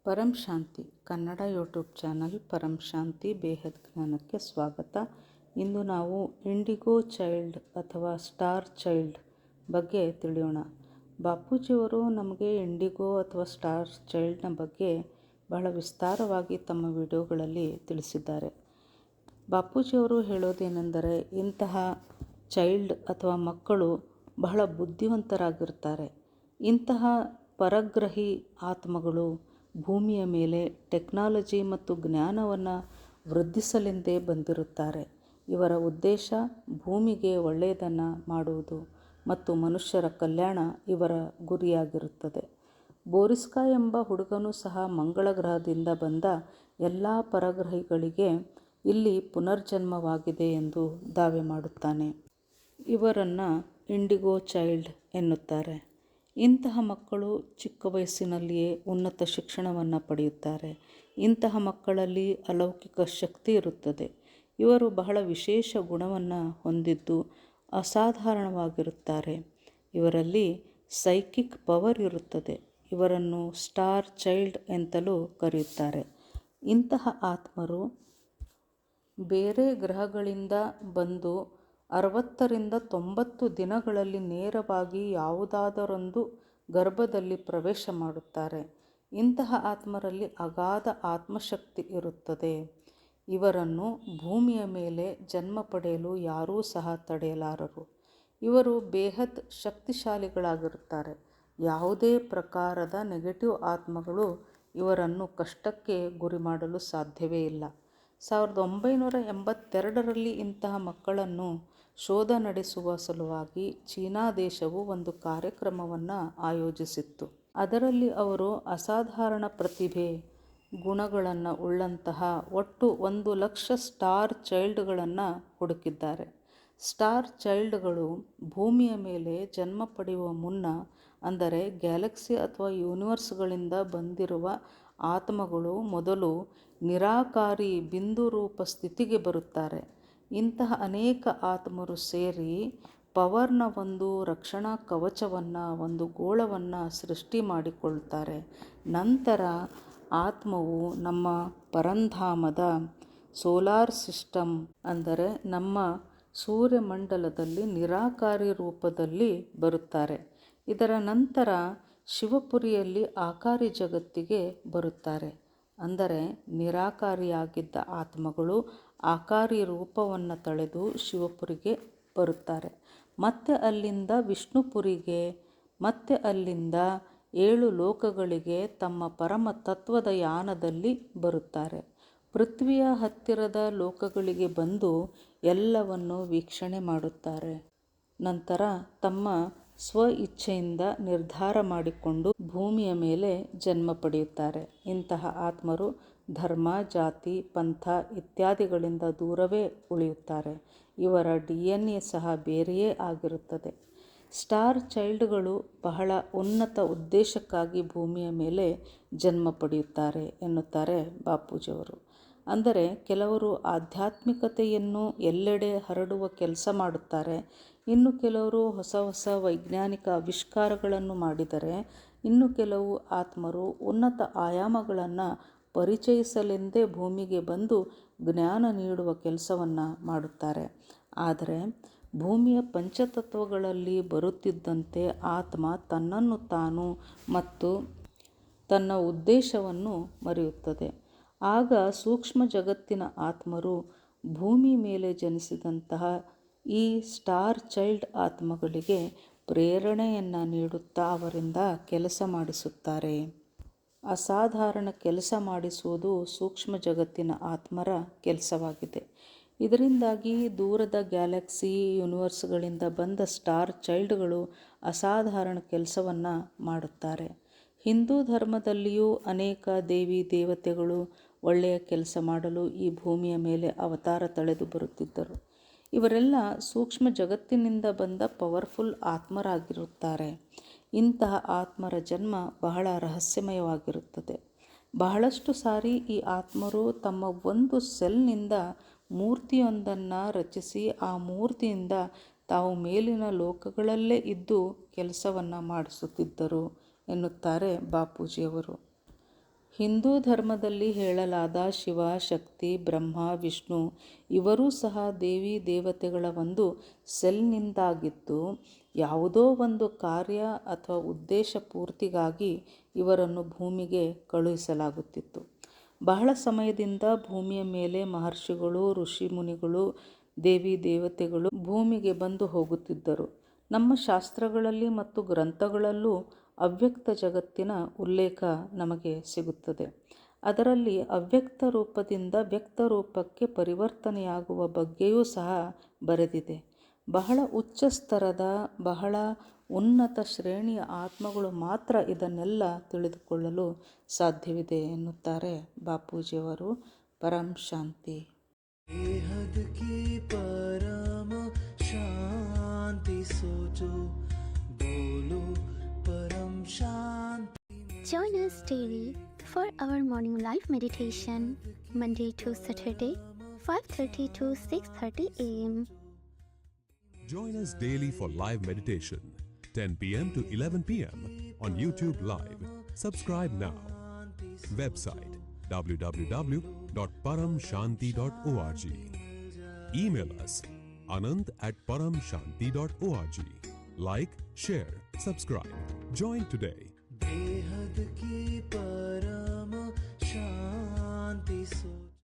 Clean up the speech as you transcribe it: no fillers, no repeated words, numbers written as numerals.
ಪರಂ ಶಾಂತಿ Kannada YouTube channel ಪರಂ ಶಾಂತಿ ಬೇಹದ್ ಜ್ಞಾನಕ್ಕೆ ಸ್ವಾಗತ. ಇಂದು ನಾವು ಇಂಡಿಗೋ ಚೈಲ್ಡ್ ಅಥವಾ ಸ್ಟಾರ್ ಚೈಲ್ಡ್ ಬಗ್ಗೆ ತಿಳಿಯೋಣ. ಬಾಪೂಜಿಯವರು ನಮಗೆ ಇಂಡಿಗೋ ಅಥವಾ ಸ್ಟಾರ್ ಚೈಲ್ಡ್ನ ಬಗ್ಗೆ ಬಹಳ ವಿಸ್ತಾರವಾಗಿ ತಮ್ಮ ವಿಡಿಯೋಗಳಲ್ಲಿ ತಿಳಿಸಿದ್ದಾರೆ. ಬಾಪೂಜಿಯವರು ಹೇಳೋದೇನೆಂದರೆ, ಇಂತಹ ಚೈಲ್ಡ್ ಅಥವಾ ಮಕ್ಕಳು ಬಹಳ ಬುದ್ಧಿವಂತರಾಗಿರ್ತಾರೆ. ಇಂತಹ ಪರಗ್ರಹಿ ಆತ್ಮಗಳು ಭೂಮಿಯ ಮೇಲೆ ಟೆಕ್ನಾಲಜಿ ಮತ್ತು ಜ್ಞಾನವನ್ನು ವೃದ್ಧಿಸಲೆಂದೇ ಬಂದಿರುತ್ತಾರೆ. ಇವರ ಉದ್ದೇಶ ಭೂಮಿಗೆ ಒಳ್ಳೆಯದನ್ನು ಮಾಡುವುದು ಮತ್ತು ಮನುಷ್ಯರ ಕಲ್ಯಾಣ ಇವರ ಗುರಿಯಾಗಿರುತ್ತದೆ. ಬೋರಿಸ್ಕಾ ಎಂಬ ಹುಡುಗನು ಸಹ ಮಂಗಳ ಗ್ರಹದಿಂದ ಬಂದ ಎಲ್ಲ ಪರಗ್ರಹಿಗಳಿಗೆ ಇಲ್ಲಿ ಪುನರ್ಜನ್ಮವಾಗಿದೆ ಎಂದು ದಾವೆ ಮಾಡುತ್ತಾನೆ. ಇವರನ್ನು ಇಂಡಿಗೋ ಚೈಲ್ಡ್ ಎನ್ನುತ್ತಾರೆ. ಇಂತಹ ಮಕ್ಕಳು ಚಿಕ್ಕ ವಯಸ್ಸಿನಲ್ಲಿಯೇ ಉನ್ನತ ಶಿಕ್ಷಣವನ್ನು ಪಡೆಯುತ್ತಾರೆ. ಇಂತಹ ಮಕ್ಕಳಲ್ಲಿ ಅಲೌಕಿಕ ಶಕ್ತಿ ಇರುತ್ತದೆ. ಇವರು ಬಹಳ ವಿಶೇಷ ಗುಣವನ್ನು ಹೊಂದಿದ್ದು ಅಸಾಧಾರಣವಾಗಿರುತ್ತಾರೆ. ಇವರಲ್ಲಿ ಸೈಕಿಕ್ ಪವರ್ ಇರುತ್ತದೆ. ಇವರನ್ನು ಸ್ಟಾರ್ ಚೈಲ್ಡ್ ಎಂತಲೂ ಕರೆಯುತ್ತಾರೆ. ಇಂತಹ ಆತ್ಮರು ಬೇರೆ ಗ್ರಹಗಳಿಂದ ಬಂದು 60 ರಿಂದ 90 ದಿನಗಳಲ್ಲಿ ನೇರವಾಗಿ ಯಾವುದಾದರೊಂದು ಗರ್ಭದಲ್ಲಿ ಪ್ರವೇಶ ಮಾಡುತ್ತಾರೆ. ಇಂತಹ ಆತ್ಮರಲ್ಲಿ ಅಗಾಧ ಆತ್ಮಶಕ್ತಿ ಇರುತ್ತದೆ. ಇವರನ್ನು ಭೂಮಿಯ ಮೇಲೆ ಜನ್ಮ ಪಡೆಯಲು ಯಾರೂ ಸಹ ತಡೆಯಲಾರರು. ಇವರು ಬೇಹದ್ ಶಕ್ತಿಶಾಲಿಗಳಾಗಿರುತ್ತಾರೆ. ಯಾವುದೇ ಪ್ರಕಾರದ ನೆಗೆಟಿವ್ ಆತ್ಮಗಳು ಇವರನ್ನು ಕಷ್ಟಕ್ಕೆ ಗುರಿ ಮಾಡಲು ಸಾಧ್ಯವೇ ಇಲ್ಲ. 1982ರಲ್ಲಿ ಇಂತಹ ಮಕ್ಕಳನ್ನು ಶೋಧ ನಡೆಸುವ ಸಲುವಾಗಿ ಚೀನಾ ದೇಶವು ಒಂದು ಕಾರ್ಯಕ್ರಮವನ್ನು ಆಯೋಜಿಸಿತ್ತು. ಅದರಲ್ಲಿ ಅವರು ಅಸಾಧಾರಣ ಪ್ರತಿಭೆ ಗುಣಗಳನ್ನು ಉಳ್ಳಂತಹ ಒಟ್ಟು 1,00,000 ಸ್ಟಾರ್ ಚೈಲ್ಡ್ಗಳನ್ನು ಹುಡುಕಿದ್ದಾರೆ. ಸ್ಟಾರ್ ಚೈಲ್ಡ್ಗಳು ಭೂಮಿಯ ಮೇಲೆ ಜನ್ಮ ಪಡೆಯುವ ಮುನ್ನ, ಅಂದರೆ ಗ್ಯಾಲಕ್ಸಿ ಅಥವಾ ಯೂನಿವರ್ಸ್ಗಳಿಂದ ಬಂದಿರುವ ಆತ್ಮಗಳು ಮೊದಲು ನಿರಾಕಾರಿ ಬಿಂದು ರೂಪ ಸ್ಥಿತಿಗೆ ಬರುತ್ತಾರೆ. ಇಂತಹ ಅನೇಕ ಆತ್ಮರು ಸೇರಿ ಪವರ್ನ ಒಂದು ರಕ್ಷಣಾ ಕವಚವನ್ನು, ಒಂದು ಗೋಳವನ್ನು ಸೃಷ್ಟಿ ಮಾಡಿಕೊಳ್ತಾರೆ. ನಂತರ ಆತ್ಮವು ನಮ್ಮ ಪರಂಧಾಮದ ಸೋಲಾರ್ ಸಿಸ್ಟಮ್, ಅಂದರೆ ನಮ್ಮ ಸೂರ್ಯಮಂಡಲದಲ್ಲಿ ನಿರಾಕಾರಿ ರೂಪದಲ್ಲಿ ಬರುತ್ತಾರೆ. ಇದರ ನಂತರ ಶಿವಪುರಿಯಲ್ಲಿ ಆಕಾರಿ ಜಗತ್ತಿಗೆ ಬರುತ್ತಾರೆ. ಅಂದರೆ ನಿರಾಕಾರಿಯಾಗಿದ್ದ ಆತ್ಮಗಳು ಆಕಾರಿ ರೂಪವನ್ನು ತಳೆದು ಶಿವಪುರಿಗೆ ಬರುತ್ತಾರೆ. ಮತ್ತೆ ಅಲ್ಲಿಂದ ವಿಷ್ಣುಪುರಿಗೆ, ಮತ್ತೆ ಅಲ್ಲಿಂದ 7 ಲೋಕಗಳಿಗೆ ತಮ್ಮ ಪರಮ ತತ್ವದ ಯಾನದಲ್ಲಿ ಬರುತ್ತಾರೆ. ಪೃಥ್ವಿಯ ಹತ್ತಿರದ ಲೋಕಗಳಿಗೆ ಬಂದು ಎಲ್ಲವನ್ನು ವೀಕ್ಷಣೆ ಮಾಡುತ್ತಾರೆ. ನಂತರ ತಮ್ಮ ಸ್ವ ಇಚ್ಛೆಯಿಂದ ನಿರ್ಧಾರ ಮಾಡಿಕೊಂಡು ಭೂಮಿಯ ಮೇಲೆ ಜನ್ಮ ಪಡೆಯುತ್ತಾರೆ. ಇಂತಹ ಆತ್ಮರು ಧರ್ಮ, ಜಾತಿ, ಪಂಥ ಇತ್ಯಾದಿಗಳಿಂದ ದೂರವೇ ಉಳಿಯುತ್ತಾರೆ. ಇವರ DNA ಸಹ ಬೇರೆಯೇ ಆಗಿರುತ್ತದೆ. ಸ್ಟಾರ್ ಚೈಲ್ಡ್ಗಳು ಬಹಳ ಉನ್ನತ ಉದ್ದೇಶಕ್ಕಾಗಿ ಭೂಮಿಯ ಮೇಲೆ ಜನ್ಮ ಪಡೆಯುತ್ತಾರೆ ಎನ್ನುತ್ತಾರೆ ಬಾಪೂಜಿಯವರು. ಅಂದರೆ ಕೆಲವರು ಆಧ್ಯಾತ್ಮಿಕತೆಯನ್ನು ಎಲ್ಲೆಡೆ ಹರಡುವ ಕೆಲಸ ಮಾಡುತ್ತಾರೆ. ಇನ್ನು ಕೆಲವರು ಹೊಸ ಹೊಸ ವೈಜ್ಞಾನಿಕ ಆವಿಷ್ಕಾರಗಳನ್ನು ಮಾಡಿದರೆ, ಇನ್ನು ಕೆಲವು ಆತ್ಮರು ಉನ್ನತ ಆಯಾಮಗಳನ್ನು ಪರಿಚಯಿಸಲೆಂದೇ ಭೂಮಿಗೆ ಬಂದು ಜ್ಞಾನ ನೀಡುವ ಕೆಲಸವನ್ನು ಮಾಡುತ್ತಾರೆ. ಆದರೆ ಭೂಮಿಯ ಪಂಚತತ್ವಗಳಲ್ಲಿ ಬರುತ್ತಿದ್ದಂತೆ ಆತ್ಮ ತನ್ನನ್ನು ತಾನು ಮತ್ತು ತನ್ನ ಉದ್ದೇಶವನ್ನು ಮರೆಯುತ್ತದೆ. ಆಗ ಸೂಕ್ಷ್ಮ ಜಗತ್ತಿನ ಆತ್ಮರು ಭೂಮಿ ಮೇಲೆ ಜನಿಸಿದಂತಹ ಈ ಸ್ಟಾರ್ ಚೈಲ್ಡ್ ಆತ್ಮಗಳಿಗೆ ಪ್ರೇರಣೆಯನ್ನು ನೀಡುತ್ತಾ ಅವರಿಂದ ಕೆಲಸ ಮಾಡಿಸುತ್ತಾರೆ. ಅಸಾಧಾರಣ ಕೆಲಸ ಮಾಡಿಸುವುದು ಸೂಕ್ಷ್ಮ ಜಗತ್ತಿನ ಆತ್ಮರ ಕೆಲಸವಾಗಿದೆ. ಇದರಿಂದಾಗಿ ದೂರದ ಗ್ಯಾಲಕ್ಸಿ, ಯೂನಿವರ್ಸ್ಗಳಿಂದ ಬಂದ ಸ್ಟಾರ್ ಚೈಲ್ಡ್ಗಳು ಅಸಾಧಾರಣ ಕೆಲಸವನ್ನು ಮಾಡುತ್ತಾರೆ. ಹಿಂದೂ ಧರ್ಮದಲ್ಲಿಯೂ ಅನೇಕ ದೇವಿ ದೇವತೆಗಳು ಒಳ್ಳೆಯ ಕೆಲಸ ಮಾಡಲು ಈ ಭೂಮಿಯ ಮೇಲೆ ಅವತಾರ ತಳೆದು ಬರುತ್ತಿದ್ದರು. ಇವರೆಲ್ಲ ಸೂಕ್ಷ್ಮ ಜಗತ್ತಿನಿಂದ ಬಂದ ಪವರ್ಫುಲ್ ಆತ್ಮರಾಗಿರುತ್ತಾರೆ. ಇಂತಹ ಆತ್ಮರ ಜನ್ಮ ಬಹಳ ರಹಸ್ಯಮಯವಾಗಿರುತ್ತದೆ. ಬಹಳಷ್ಟು ಸಾರಿ ಈ ಆತ್ಮರು ತಮ್ಮ ಒಂದು ಸೆಲ್ನಿಂದ ಮೂರ್ತಿಯೊಂದನ್ನು ರಚಿಸಿ ಆ ಮೂರ್ತಿಯಿಂದ ತಾವು ಮೇಲಿನ ಲೋಕಗಳಲ್ಲೇ ಇದ್ದು ಕೆಲಸವನ್ನು ಮಾಡಿಸುತ್ತಿದ್ದರು ಎನ್ನುತ್ತಾರೆ ಬಾಪೂಜಿಯವರು. ಹಿಂದೂ ಧರ್ಮದಲ್ಲಿ ಹೇಳಲಾದ ಶಿವ, ಶಕ್ತಿ, ಬ್ರಹ್ಮ, ವಿಷ್ಣು ಇವರೂ ಸಹ ದೇವಿ ದೇವತೆಗಳ ಒಂದು ಸೆಲ್ನಿಂದಾಗಿದ್ದು, ಯಾವುದೋ ಒಂದು ಕಾರ್ಯ ಅಥವಾ ಉದ್ದೇಶ ಪೂರ್ತಿಗಾಗಿ ಇವರನ್ನು ಭೂಮಿಗೆ ಕಳುಹಿಸಲಾಗುತ್ತಿತ್ತು. ಬಹಳ ಸಮಯದಿಂದ ಭೂಮಿಯ ಮೇಲೆ ಮಹರ್ಷಿಗಳು, ಋಷಿ ಮುನಿಗಳು, ದೇವಿ ದೇವತೆಗಳು ಭೂಮಿಗೆ ಬಂದು ಹೋಗುತ್ತಿದ್ದರು. ನಮ್ಮ ಶಾಸ್ತ್ರಗಳಲ್ಲಿ ಮತ್ತು ಗ್ರಂಥಗಳಲ್ಲೂ ಅವ್ಯಕ್ತ ಜಗತ್ತಿನ ಉಲ್ಲೇಖ ನಮಗೆ ಸಿಗುತ್ತದೆ. ಅದರಲ್ಲಿ ಅವ್ಯಕ್ತ ರೂಪದಿಂದ ವ್ಯಕ್ತ ರೂಪಕ್ಕೆ ಪರಿವರ್ತನೆಯಾಗುವ ಬಗ್ಗೆಯೂ ಸಹ ಬರೆದಿದೆ. ಬಹಳ ಉಚ್ಚ ಸ್ತರದ, ಬಹಳ ಉನ್ನತ ಶ್ರೇಣಿಯ ಆತ್ಮಗಳು ಮಾತ್ರ ಇದನ್ನೆಲ್ಲ ತಿಳಿದುಕೊಳ್ಳಲು ಸಾಧ್ಯವಿದೆ ಎನ್ನುತ್ತಾರೆ ಬಾಪೂಜಿಯವರು. ಪರಂ ಶಾಂತಿ. बेहद की परम शांति सोचो, बोलो परम शांति। Join us daily for our morning live meditation, Monday to Saturday, 5:30 to 6:30 a.m. Join us daily for live meditation, 10 p.m. to 11 p.m. on YouTube Live. Subscribe now. Website www.paramshanti.org. Email us anand@paramshanti.org. Like, share, subscribe. Join today. बेहद की परम शांति सो